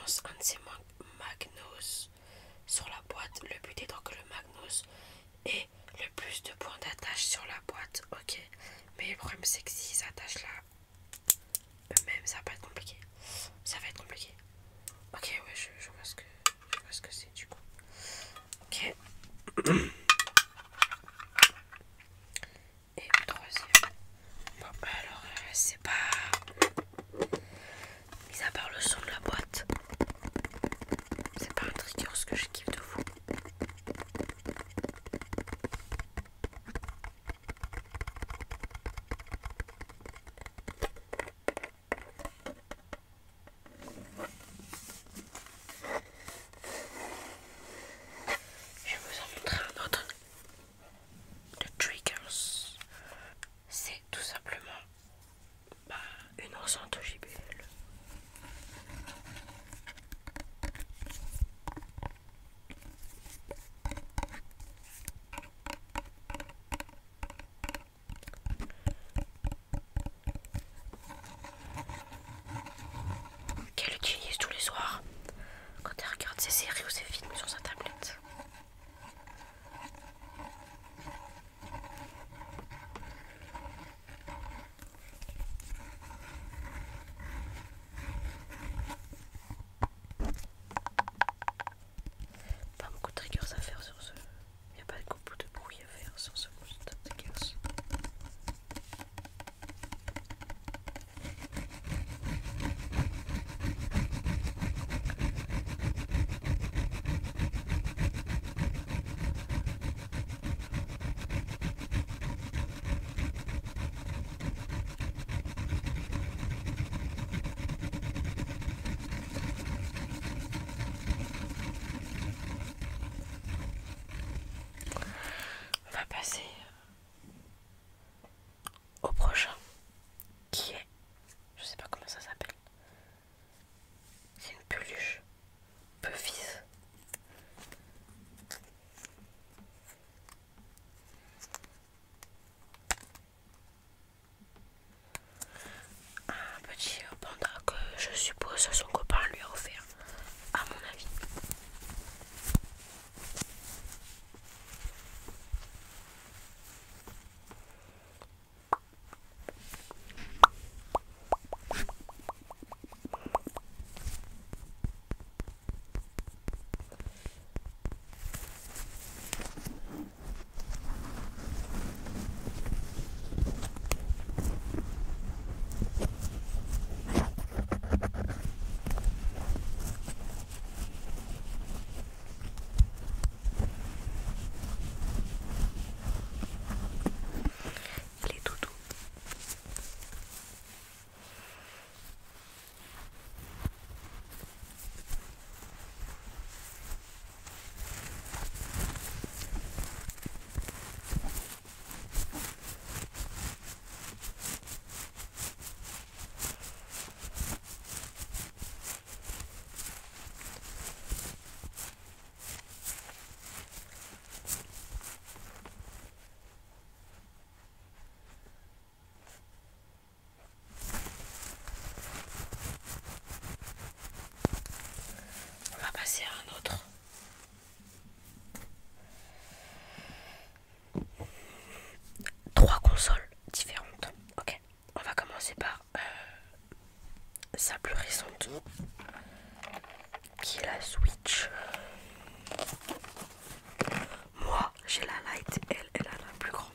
lance un de ses magnos sur la boîte. Le but étant que le magnos ait le plus de points d'attache sur la boîte. Ok. Mais le problème c'est que s'ils s'attachent là eux-mêmes, ça va pas être compliqué. Ça va être compliqué. Ok, ouais, je vois ce que c'est du coup. Ok. Et troisième. Bon, alors, c'est pas. Mis à part le son de la boîte, c'est pas un trigger ce que je kiffe de fou. Je vais vous en montrer un autre de triggers. C'est tout simplement une enceinte JBL. Qu'elle utilise tous les soirs quand elle regarde ses séries ou ses films sur sa tablette. Pas beaucoup de triggers à faire sur ce. Il n'y a pas beaucoup de bruit à faire sur ce triggers. On va passer au prochain qui est, je sais pas comment ça s'appelle, c'est une peluche Puffies. Un petit panda que je suppose son copain lui a offert, à mon avis. Il est tout doux. On va passer à un autre. Trois consoles différentes. Ok, on va commencer par sa plus récente, qui est la Switch. Moi, j'ai la Lite, elle a la plus grande.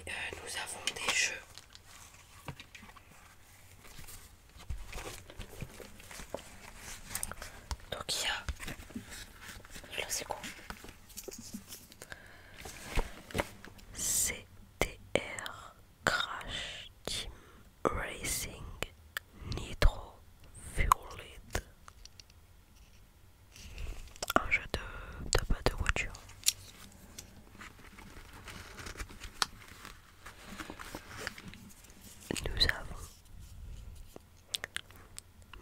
Et nous avons des jeux. Donc il y a... Là c'est quoi? CTR Crash Team Racing Nitro Fueled. Un jeu de voiture. Nous avons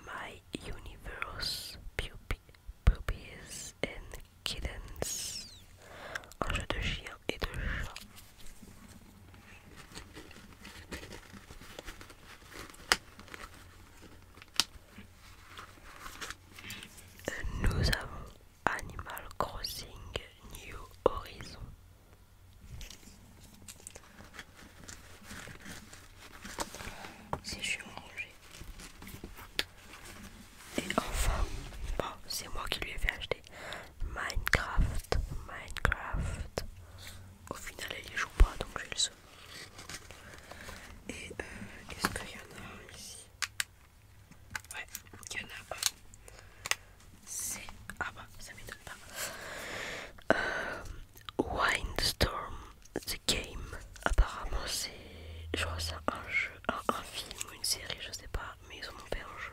My Universe Puppies and Kittens. Un jeu de chien et de chat. Nous avons Animal Crossing New Horizon. C'est chiant à ranger. Et enfin, bon, c'est moi qui lui ai fait acheter Minecraft. Au final, elle y joue pas, donc j'ai le seum. Et est-ce qu'il y en a un ici? Ouais, il y en a un. C'est... Ah bah, ça m'étonne pas. Windstorm The Game. Apparemment, c'est... Je crois que c'est un jeu, un film ou une série, je sais pas. Mais ils en ont fait un jeu.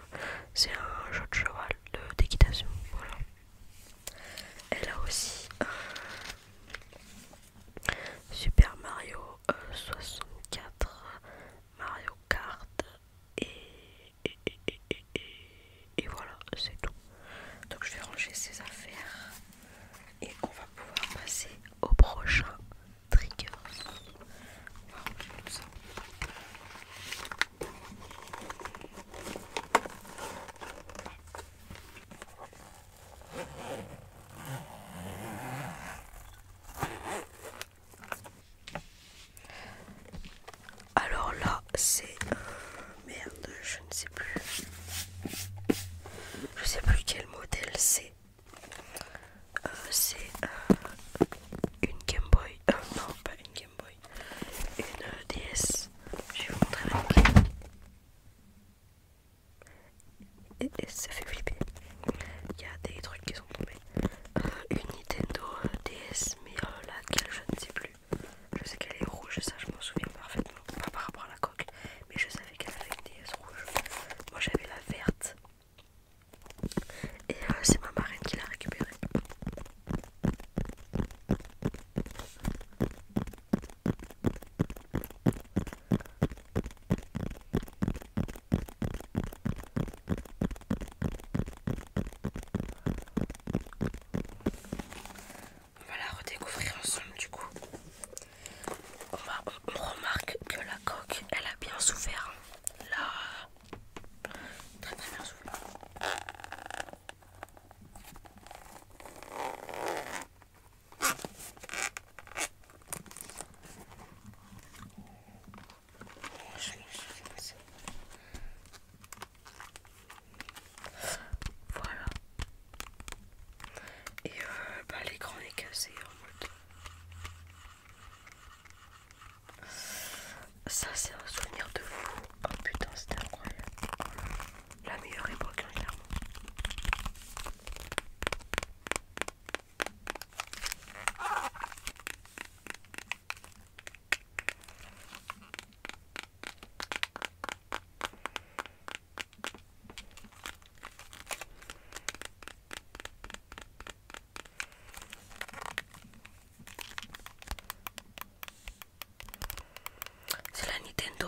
C'est un jeu de cheval, d'équitation. Voilà. Elle a aussi Super Mario 64, Mario Kart et voilà, c'est tout. Donc je vais ranger ces affaires et on va pouvoir passer au prochain triggers. On va ranger tout ça. Alors là, c'est... merde, je ne sais plus. Je sais plus quel modèle c'est. C'est une Game Boy. Non, pas une Game Boy. Une DS. Je vais vous montrer la clé. Et ça fait flipper. Il y a des trucs qui sont tombés. Une Nintendo DS, mais laquelle je ne sais plus. Je sais qu'elle est rouge, ça je m'en souviens parfaitement. Pas par rapport à la coque, mais je savais qu'elle avait une DS rouge. Moi j'avais la verte. Et c'est ma marraine qui l'a récupérée. On va la redécouvrir ensemble du coup. On remarque que la coque elle a bien souffert. Là, très très bien souffert. Voilà. Et l'écran est cassé en mode. Ça c'est un souvenir de fou. Oh putain, c'était incroyable. La meilleure époque, hein, clairement. C'est la Nintendo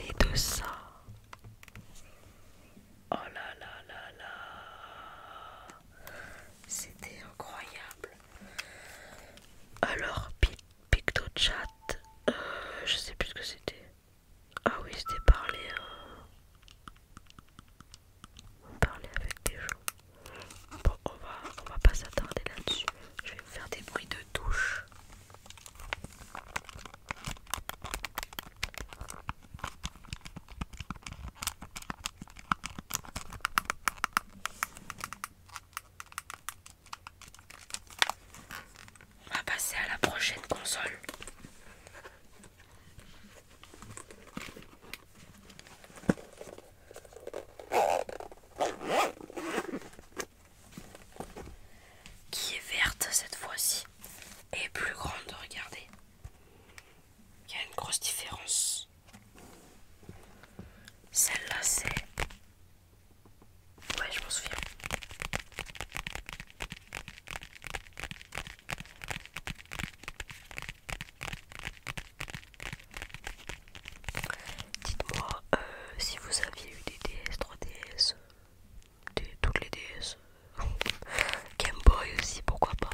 parler de ça. Oh là là là là. C'était incroyable. Alors, PictoChat, je sais plus ce que c'était. Ah oui, c'était parler avec des gens. Bon, on va pas s'attarder là-dessus. Je vais vous faire des bruits de douche. On va passer à la prochaine console. Qui est verte cette fois-ci et plus grande, regardez. Il y a une grosse différence. Celle-là c'est... Ouais, je m'en souviens. Dites-moi si vous aviez eu des DS, 3DS, toutes les DS, Game Boy aussi, pourquoi pas.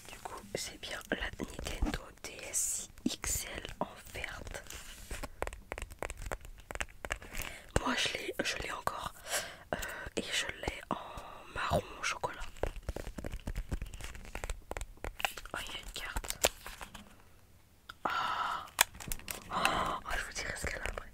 Du coup, c'est bien la Nintendo DS XL en verte. Moi, je l'ai encore et je l'ai en marron au chocolat. Oh, il y a une carte. Oh, je vous dirai ce qu'elle a après.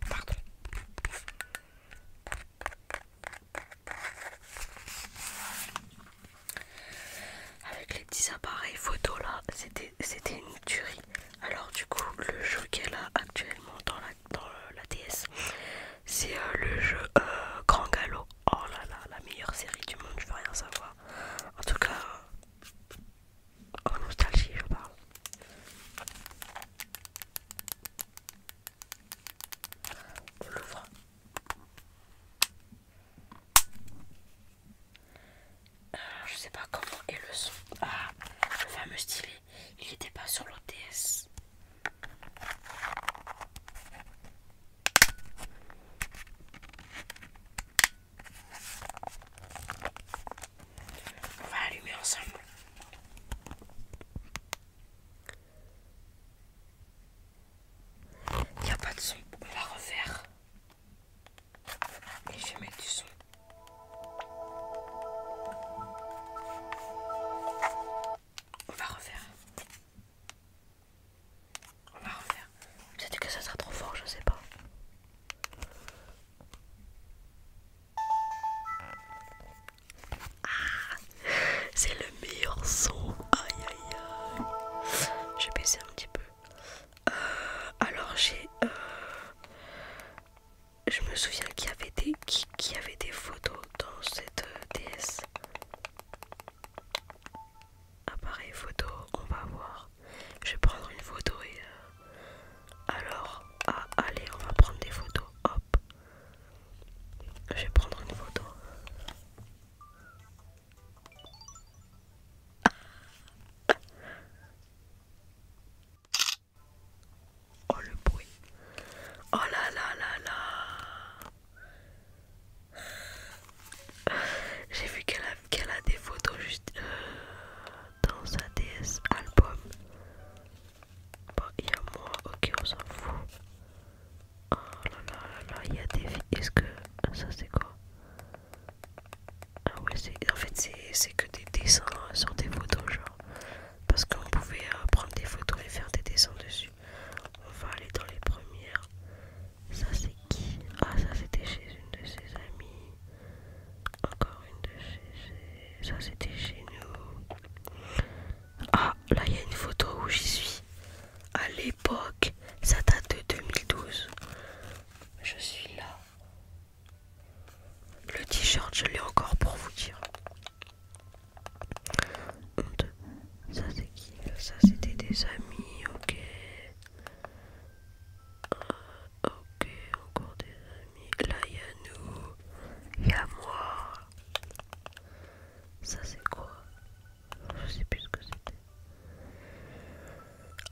Pardon. Avec les petits appareils photo là, c'était une tuerie. Alors du coup, le jeu qu'elle a actuellement dans la DS, c'est le jeu Grand Galop. Oh là là, la meilleure série du monde, je veux rien savoir. En tout cas, en nostalgie, je parle. On l'ouvre. Je sais pas comment est le son. Ah, le fameux stylet, il était pas sur l'autre DS. On va allumer ensemble. Il n'y a pas de son, on va refaire. Et je vais mettre du son. On va refaire. Peut-être que ça sera trop fort, je sais pas. C'est le meilleur son. Aïe aïe aïe. Je vais baisser un petit peu. Alors je me souviens qu'il y avait qu'il y avait des photos dans cette DS. Appareil photo, on va voir. Je vais prendre une photo et alors, allez, on va prendre des photos. Hop. Je vais prendre une photo. Oh le bruit. Oh là là là là. je l'ai encore pour vous dire. Ça c'est qui? Ça c'était des amis, ok. Ok, encore des amis. Là il y a nous, il y a moi. Ça c'est quoi? Je sais plus ce que c'était.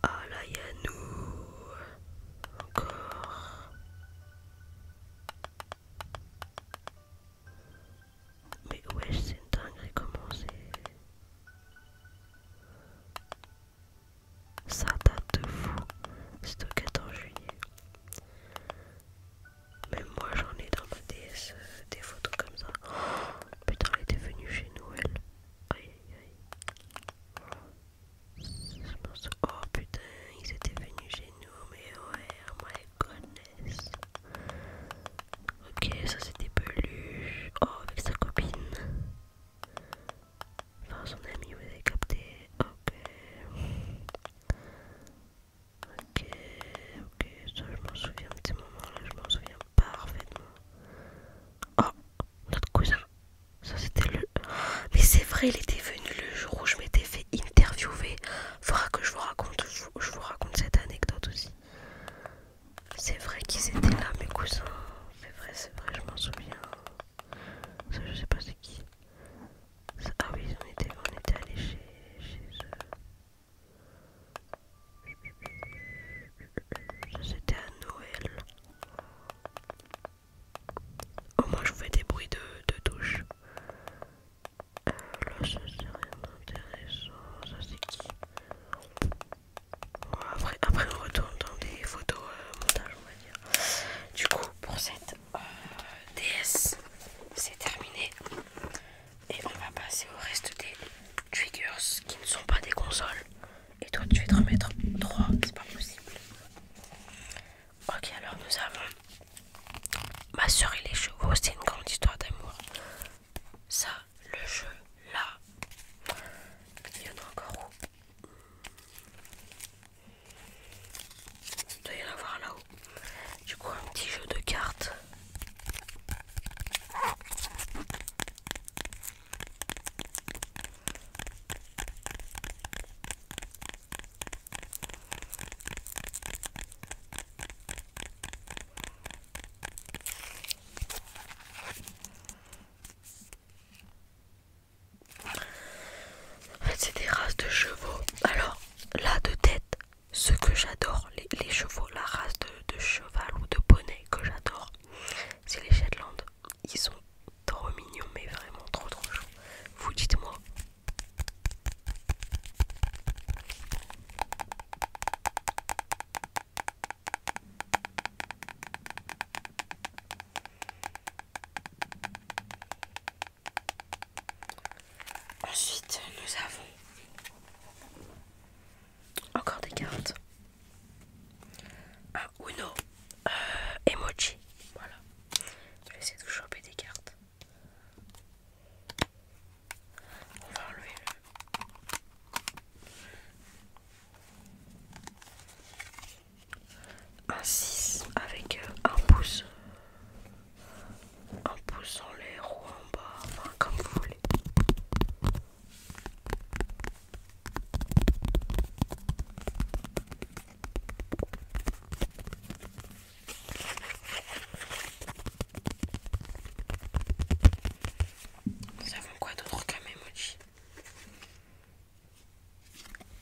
Ah là il y a nous. Encore. Mais wesh, c'est une dinguerie comment c'est. Ça date de fou. C'est au 14 juillet. Même moi j'en ai dans ma DS des photos comme ça. Oh, putain, elle était venue chez nous elle. Aïe aïe aïe. Oh putain, ils étaient venus chez nous, mais ouais, oh my goodness. Ok, ça c'était peluche. Oh, avec sa copine. Enfin, son ami, vous avez capté. Ok. Ok, ok, ça je m'en souviens de ces moments-là, je m'en souviens parfaitement. Oh, notre cousin. Ça c'était le... Mais c'est vrai, il était venu le jour où je m'étais fait interviewer. Faudra que je vous raconte cette anecdote aussi. C'est vrai qu'ils étaient là, mes cousins. C'est vrai, je m'en souviens. Ça, je sais pas c'est qui. Ah oui, on était allés chez eux. Ça, c'était à Noël. Au moins, je vous fais des bruits de douche. Là, ça, c'est rien d'intéressant. Ça, c'est qui? Après, on retourne dans des photos montage, on va dire. Du coup, pour cette DS, c'est terminé. Et on va passer au reste des triggers qui ne sont pas des consoles. Et toi, tu vas te remettre 3, c'est pas possible. Ok, alors nous avons Ma soeur et les chevaux, c'est une grande histoire d'amour. Ça, le jeu, là. Il y en a encore où? Il doit y en avoir là-haut. Du coup, un petit jeu de cartes. En fait, c'est des races de chevaux. Alors, là, de tête, ce que j'adore, les chevaux, la race de cheval ou de poney que j'adore, c'est les Shetland. Ils sont trop mignons, mais vraiment trop chauds. Vous dites-moi. Ensuite, nous avons encore des cartes. Un Uno emoji. Voilà. Je vais essayer de choper des cartes. On va enlever un 6 avec un pouce. Un pouce en l'air ou en bas, enfin comme vous voulez. Nous avons quoi d'autre comme emoji?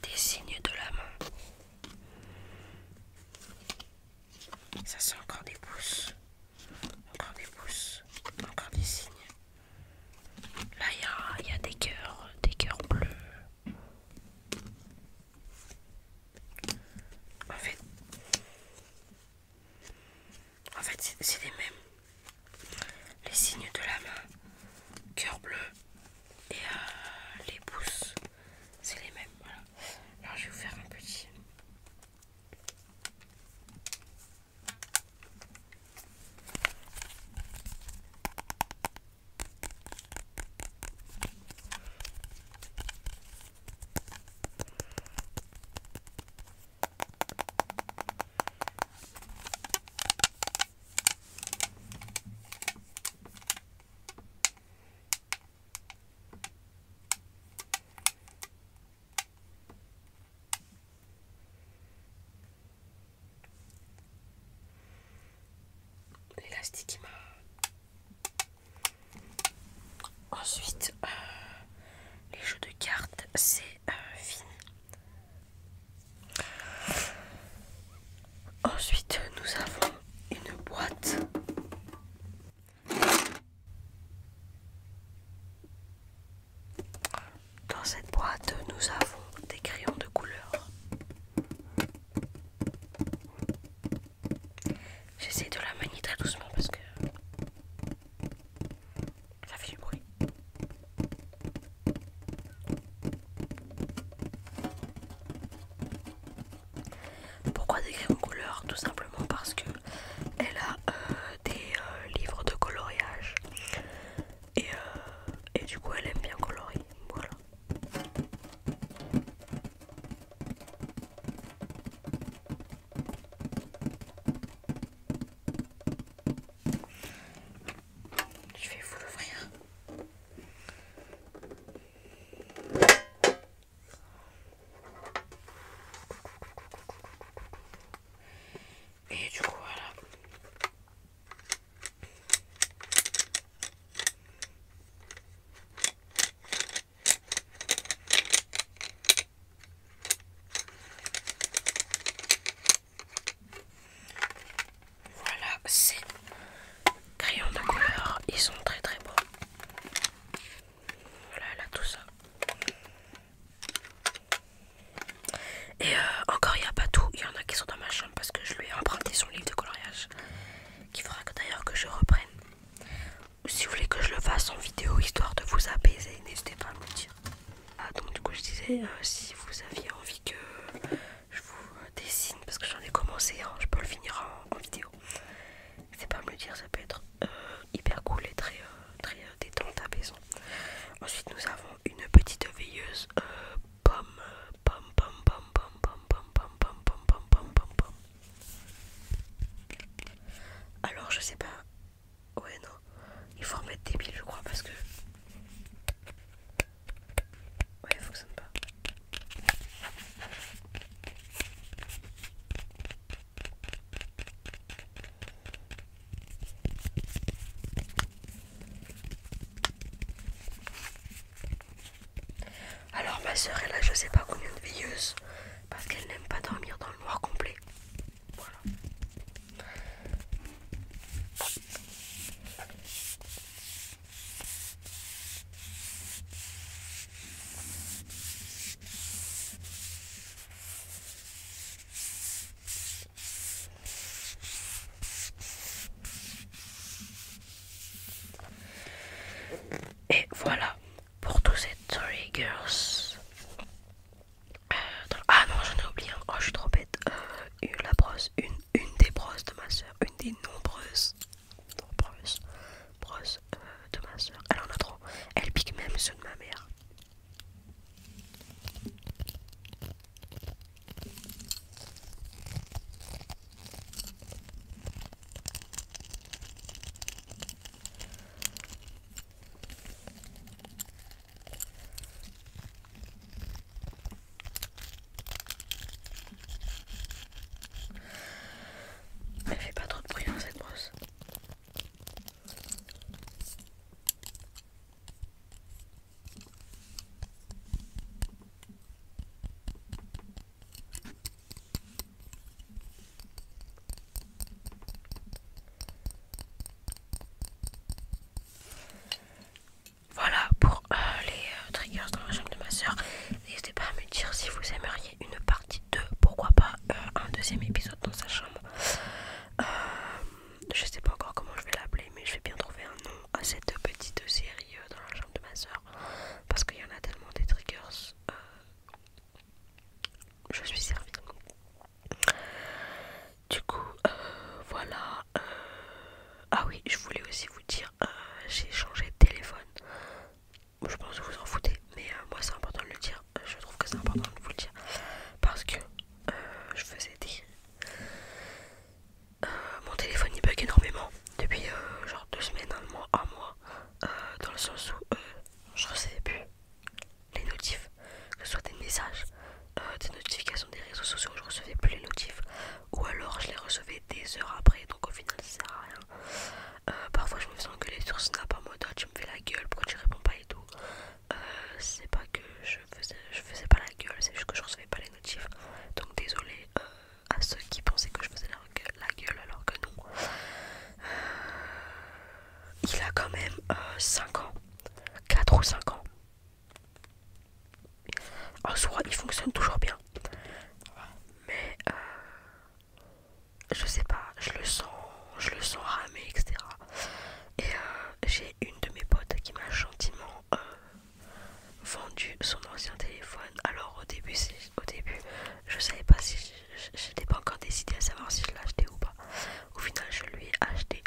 Des signes de la main. Ça c'est encore des pouces. Encore des pouces. Encore des signes. Là il y a des cœurs bleus. En fait c'est les mêmes. Les signes de la main, cœur bleu et les pouces, c'est les mêmes. Voilà. Alors je vais vous faire un petit. c'est fini. Ensuite, nous avons une boîte. Dans cette boîte, nous avons des crayons de couleur. J'essaie de la manier très doucement parce que ça fait du bruit. Pourquoi des crayons de couleur? Tout simplement parce que elle a des livres de coloriage et du coup elle aime bien colorier. Voilà. Je vais vous l'ouvrir. Et du coup voilà. Voilà, ces crayons de couleur, ils sont très très beaux. Voilà, elle a tout ça. Et encore, il n'y a pas tout. Il y en a qui sont dans ma chambre parce que je lui ai emprunté son livre de coloriage. Qu'il faudra d'ailleurs que je reprenne. Ou si vous voulez que je le fasse en vidéo histoire de vous apaiser, n'hésitez pas à me le dire. Ah, donc du coup, je disais, si vous aviez envie que je vous dessine, parce que j'en ai commencé, hein, je peux le finir en vidéo. N'hésitez pas à me le dire, ça peut être hyper cool et très détente, apaisant. Ensuite, nous avons une petite veilleuse pomme. Alors, je sais pas. Ouais, non. Il faut remettre des piles, je crois, parce que. Ouais, il fonctionne pas. Alors, ma soeur, elle a je sais pas combien de veilleuses. Parce qu'elle n'aime pas dormir dans le noir complet. Voilà. Et voilà pour tous ces triggers. 5 ans, 4 ou 5 ans. En soi, il fonctionne toujours bien. Mais je sais pas, je le sens ramer, etc. Et j'ai une de mes potes qui m'a gentiment vendu son ancien téléphone. Alors au début, je savais pas si j'étais pas encore décidée à savoir si je l'achetais ou pas. Au final, je lui ai acheté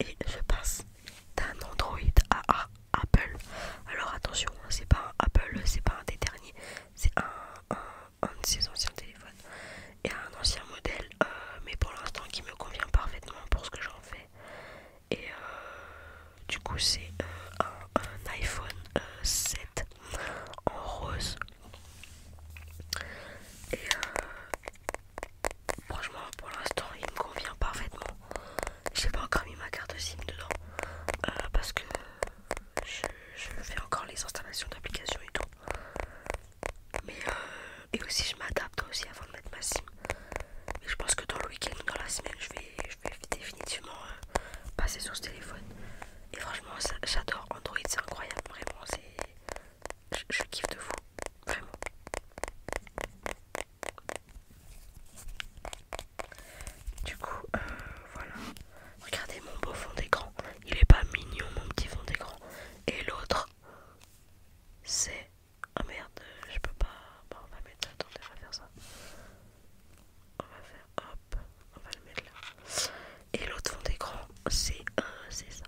et je passe d'un Android à Apple. Alors attention, c'est pas un Apple, c'est pas un des derniers, c'est un de ses anciens téléphones et un ancien modèle, mais pour l'instant qui me convient parfaitement pour ce que j'en fais. Et du coup, c'est un iPhone 7 en rose. Et franchement, pour l'instant, il me convient parfaitement. J'ai pas encore mis ma carte SIM dedans parce que je fais encore les installations d'applications et tout. Mais et aussi, je m'adapte aussi avant de mettre ma SIM. Mais je pense que dans le week-end ou dans la semaine, je vais définitivement passer sur ce téléphone. Et franchement, j'adore Android, c'est incroyable, vraiment. Je kiffe de fou, vraiment. Du coup, voilà. Regardez mon beau fond d'écran. Il est pas mignon, mon petit fond d'écran. Et l'autre, c'est... Ah merde, je peux pas... Bon, on va mettre... Attendez, on va faire ça. On va faire... Hop, on va le mettre là. Et l'autre fond d'écran, c'est ça.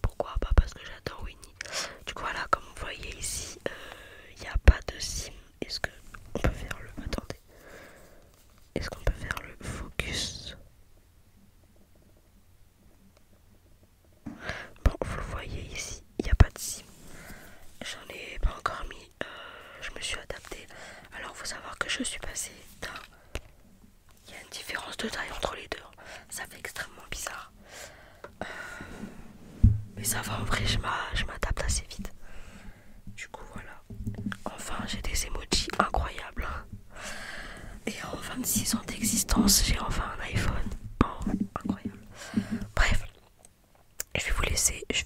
Pourquoi? Pas parce que j'adore Winnie. Du coup, voilà, comme vous voyez ici, il n'y a pas de SIM. Est-ce que on peut faire le... Attendez. Est-ce qu'on peut faire le focus? Bon, vous le voyez ici, il n'y a pas de SIM. J'en ai pas encore mis. Je me suis adaptée. Alors, faut savoir que je suis passée d'un... Il y a une différence de taille entre les deux. Ça fait extrêmement bizarre. Mais ça va, en vrai, je m'adapte assez vite. Du coup, voilà. Enfin, j'ai des emojis incroyables. Et en 26 ans d'existence, j'ai enfin un iPhone. Oh, incroyable. Bref, je vais vous laisser. Je